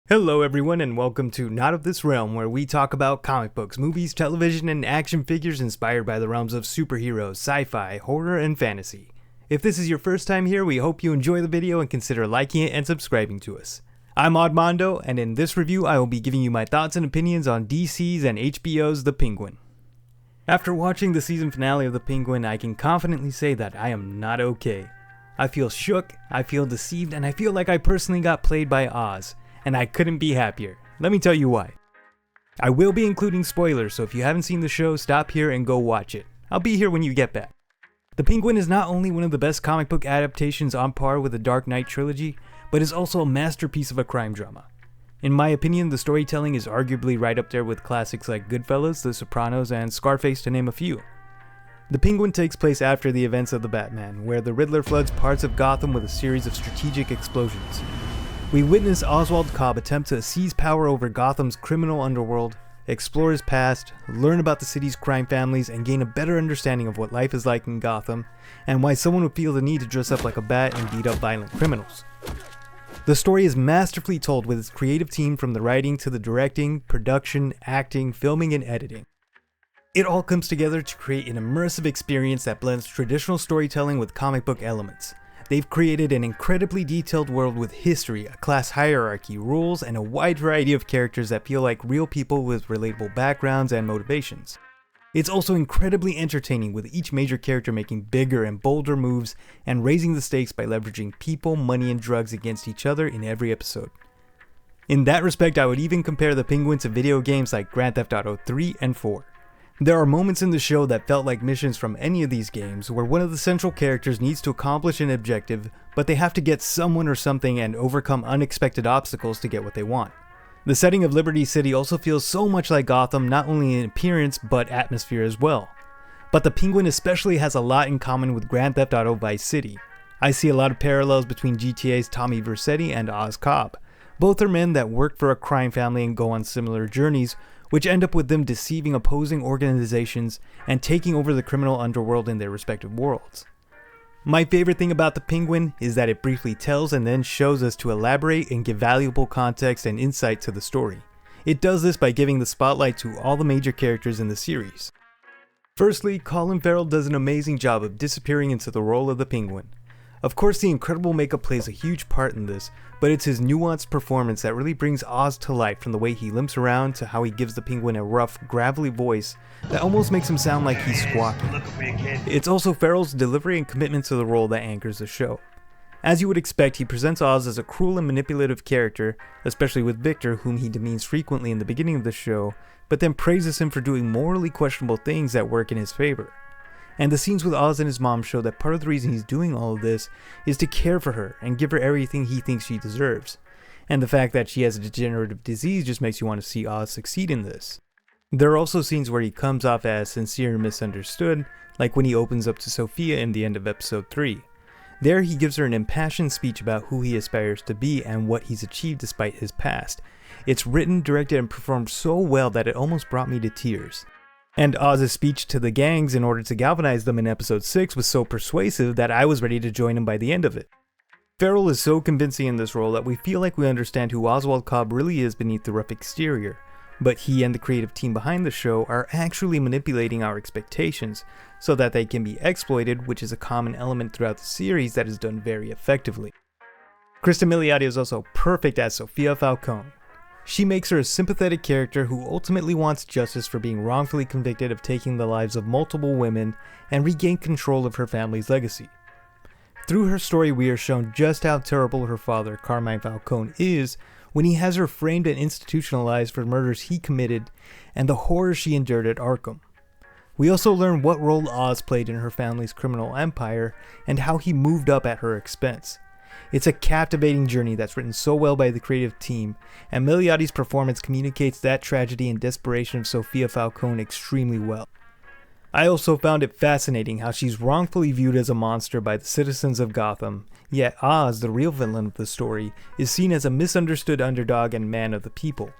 Hello everyone and welcome to Not of This Realm, where we talk about comic books, movies, television, and action figures inspired by the realms of superheroes, sci-fi, horror, and fantasy. If this is your first time here, we hope you enjoy the video and consider liking it and subscribing to us. I'm Odd-Mando, and in this review I will be giving you my thoughts and opinions on DC's and HBO's The Penguin. After watching the season finale of The Penguin, I can confidently say that I am not okay. I feel shook, I feel deceived, and I feel like I personally got played by Oz. And I couldn't be happier. Let me tell you why. I will be including spoilers, so if you haven't seen the show, stop here and go watch it. I'll be here when you get back. The Penguin is not only one of the best comic book adaptations on par with the Dark Knight trilogy, but is also a masterpiece of a crime drama. In my opinion, the storytelling is arguably right up there with classics like Goodfellas, The Sopranos, and Scarface, to name a few. The Penguin takes place after the events of the Batman, where the Riddler floods parts of Gotham with a series of strategic explosions. We witness Oswald Cobb attempt to seize power over Gotham's criminal underworld, explore his past, learn about the city's crime families, and gain a better understanding of what life is like in Gotham, and why someone would feel the need to dress up like a bat and beat up violent criminals. The story is masterfully told with its creative team, from the writing to the directing, production, acting, filming, and editing. It all comes together to create an immersive experience that blends traditional storytelling with comic book elements. They've created an incredibly detailed world with history, a class hierarchy, rules, and a wide variety of characters that feel like real people with relatable backgrounds and motivations. It's also incredibly entertaining, with each major character making bigger and bolder moves and raising the stakes by leveraging people, money, and drugs against each other in every episode. In that respect, I would even compare the Penguin to video games like Grand Theft Auto 3 and 4. There are moments in the show that felt like missions from any of these games, where one of the central characters needs to accomplish an objective, but they have to get someone or something and overcome unexpected obstacles to get what they want. The setting of Liberty City also feels so much like Gotham, not only in appearance, but atmosphere as well. But the Penguin especially has a lot in common with Grand Theft Auto Vice City. I see a lot of parallels between GTA's Tommy Vercetti and Oz Cobb. Both are men that work for a crime family and go on similar journeys, which end up with them deceiving opposing organizations and taking over the criminal underworld in their respective worlds. My favorite thing about The Penguin is that it briefly tells and then shows us to elaborate and give valuable context and insight to the story. It does this by giving the spotlight to all the major characters in the series. Firstly, Colin Farrell does an amazing job of disappearing into the role of the Penguin. Of course, the incredible makeup plays a huge part in this, but it's his nuanced performance that really brings Oz to life, from the way he limps around to how he gives the Penguin a rough, gravelly voice that almost makes him sound like he's squawking. It's also Farrell's delivery and commitment to the role that anchors the show. As you would expect, he presents Oz as a cruel and manipulative character, especially with Victor, whom he demeans frequently in the beginning of the show, but then praises him for doing morally questionable things that work in his favor. And the scenes with Oz and his mom show that part of the reason he's doing all of this is to care for her and give her everything he thinks she deserves. And the fact that she has a degenerative disease just makes you want to see Oz succeed in this. There are also scenes where he comes off as sincere and misunderstood, like when he opens up to Sophia in the end of episode 3. There he gives her an impassioned speech about who he aspires to be and what he's achieved despite his past. It's written, directed, and performed so well that it almost brought me to tears. And Oz's speech to the gangs in order to galvanize them in episode 6 was so persuasive that I was ready to join him by the end of it. Farrell is so convincing in this role that we feel like we understand who Oswald Cobb really is beneath the rough exterior, but he and the creative team behind the show are actually manipulating our expectations so that they can be exploited, which is a common element throughout the series that is done very effectively. Kristen Milioti is also perfect as Sophia Falcone. She makes her a sympathetic character who ultimately wants justice for being wrongfully convicted of taking the lives of multiple women and regain control of her family's legacy. Through her story, we are shown just how terrible her father, Carmine Falcone, is when he has her framed and institutionalized for murders he committed and the horror she endured at Arkham. We also learn what role Oz played in her family's criminal empire and how he moved up at her expense. It's a captivating journey that's written so well by the creative team, and Milioti's performance communicates that tragedy and desperation of Sophia Falcone extremely well. I also found it fascinating how she's wrongfully viewed as a monster by the citizens of Gotham, yet Oz, the real villain of the story, is seen as a misunderstood underdog and man of the people.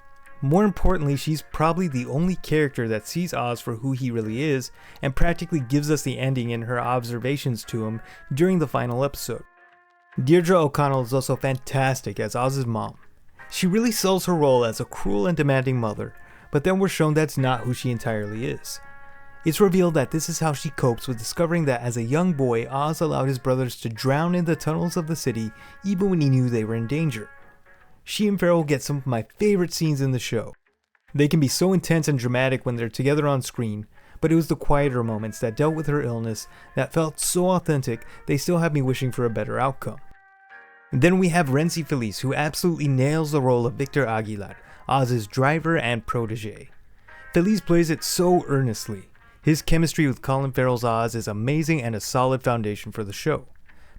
More importantly, she's probably the only character that sees Oz for who he really is, and practically gives us the ending in her observations to him during the final episode. Deirdre O'Connell is also fantastic as Oz's mom. She really sells her role as a cruel and demanding mother, but then we're shown that's not who she entirely is. It's revealed that this is how she copes with discovering that as a young boy, Oz allowed his brothers to drown in the tunnels of the city even when he knew they were in danger. She and Farrell get some of my favorite scenes in the show. They can be so intense and dramatic when they're together on screen, but it was the quieter moments that dealt with her illness that felt so authentic they still have me wishing for a better outcome. And then we have Renzi Feliz, who absolutely nails the role of Victor Aguilar, Oz's driver and protege. Feliz plays it so earnestly. His chemistry with Colin Farrell's Oz is amazing and a solid foundation for the show.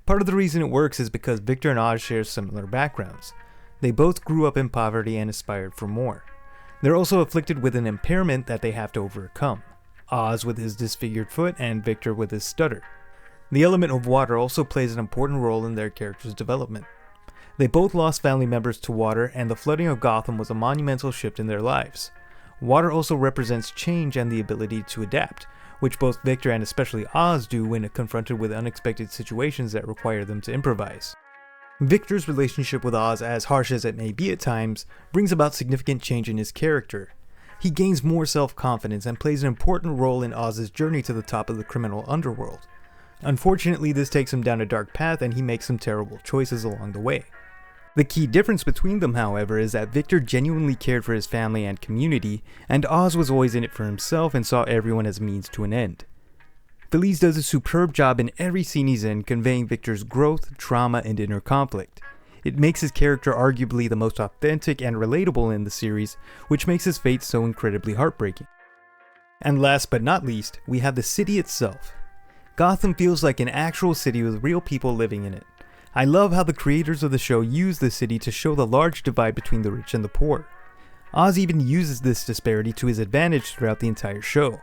Part of the reason it works is because Victor and Oz share similar backgrounds. They both grew up in poverty and aspired for more. They're also afflicted with an impairment that they have to overcome. Oz with his disfigured foot and Victor with his stutter. The element of water also plays an important role in their characters' development. They both lost family members to water, and the flooding of Gotham was a monumental shift in their lives. Water also represents change and the ability to adapt, which both Victor and especially Oz do when confronted with unexpected situations that require them to improvise. Victor's relationship with Oz, as harsh as it may be at times, brings about significant change in his character. He gains more self-confidence and plays an important role in Oz's journey to the top of the criminal underworld. Unfortunately, this takes him down a dark path and he makes some terrible choices along the way. The key difference between them, however, is that Victor genuinely cared for his family and community, and Oz was always in it for himself and saw everyone as a means to an end. Feliz does a superb job in every scene he's in, conveying Victor's growth, trauma, and inner conflict. It makes his character arguably the most authentic and relatable in the series, which makes his fate so incredibly heartbreaking. And last but not least, we have the city itself. Gotham feels like an actual city with real people living in it. I love how the creators of the show use the city to show the large divide between the rich and the poor. Oz even uses this disparity to his advantage throughout the entire show.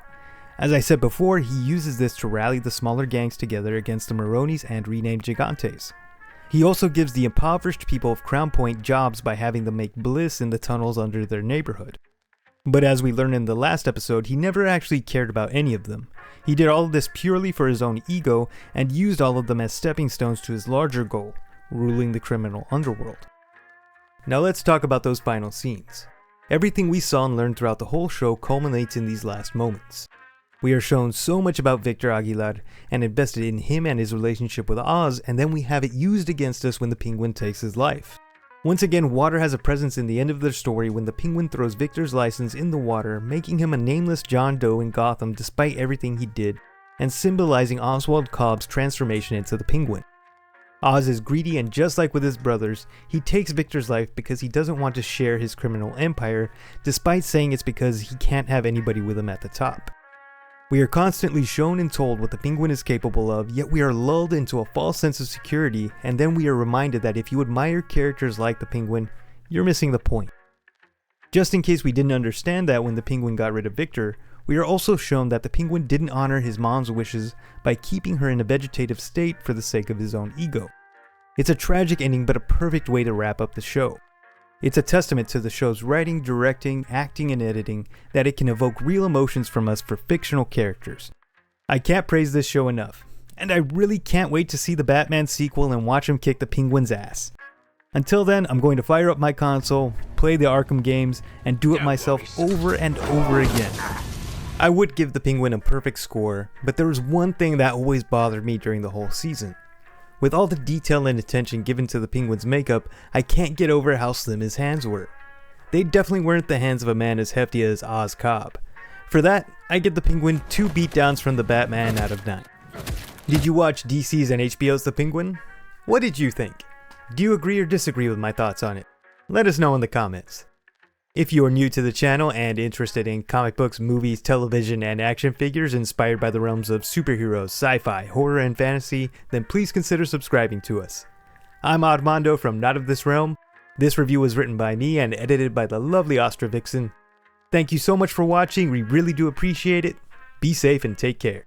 As I said before, he uses this to rally the smaller gangs together against the Maronis and renamed Gigantes. He also gives the impoverished people of Crown Point jobs by having them make bliss in the tunnels under their neighborhood. But as we learned in the last episode, he never actually cared about any of them. He did all of this purely for his own ego and used all of them as stepping stones to his larger goal, ruling the criminal underworld. Now let's talk about those final scenes. Everything we saw and learned throughout the whole show culminates in these last moments. We are shown so much about Victor Aguilar and invested in him and his relationship with Oz, and then we have it used against us when the Penguin takes his life. Once again, water has a presence in the end of their story when the Penguin throws Victor's license in the water, making him a nameless John Doe in Gotham despite everything he did, and symbolizing Oswald Cobb's transformation into the Penguin. Oz is greedy, and just like with his brothers, he takes Victor's life because he doesn't want to share his criminal empire, despite saying it's because he can't have anybody with him at the top. We are constantly shown and told what the Penguin is capable of, yet we are lulled into a false sense of security, and then we are reminded that if you admire characters like the Penguin, you're missing the point. Just in case we didn't understand that when the Penguin got rid of Victor, we are also shown that the Penguin didn't honor his mom's wishes by keeping her in a vegetative state for the sake of his own ego. It's a tragic ending, but a perfect way to wrap up the show. It's a testament to the show's writing, directing, acting, and editing that it can evoke real emotions from us for fictional characters. I can't praise this show enough, and I really can't wait to see the Batman sequel and watch him kick the Penguin's ass. Until then, I'm going to fire up my console, play the Arkham games, and do it myself over and over again. I would give the Penguin a perfect score, but there was one thing that always bothered me during the whole season. With all the detail and attention given to the Penguin's makeup, I can't get over how slim his hands were. They definitely weren't the hands of a man as hefty as Oswald Cobb. For that, I give the Penguin 2 beatdowns from the Batman out of 9. Did you watch DC's and HBO's The Penguin? What did you think? Do you agree or disagree with my thoughts on it? Let us know in the comments. If you are new to the channel and interested in comic books, movies, television, and action figures inspired by the realms of superheroes, sci-fi, horror, and fantasy, then please consider subscribing to us. I'm Odd-Mando from Not of This Realm. This review was written by me and edited by the lovely Ostra Vixen. Thank you so much for watching, we really do appreciate it. Be safe and take care.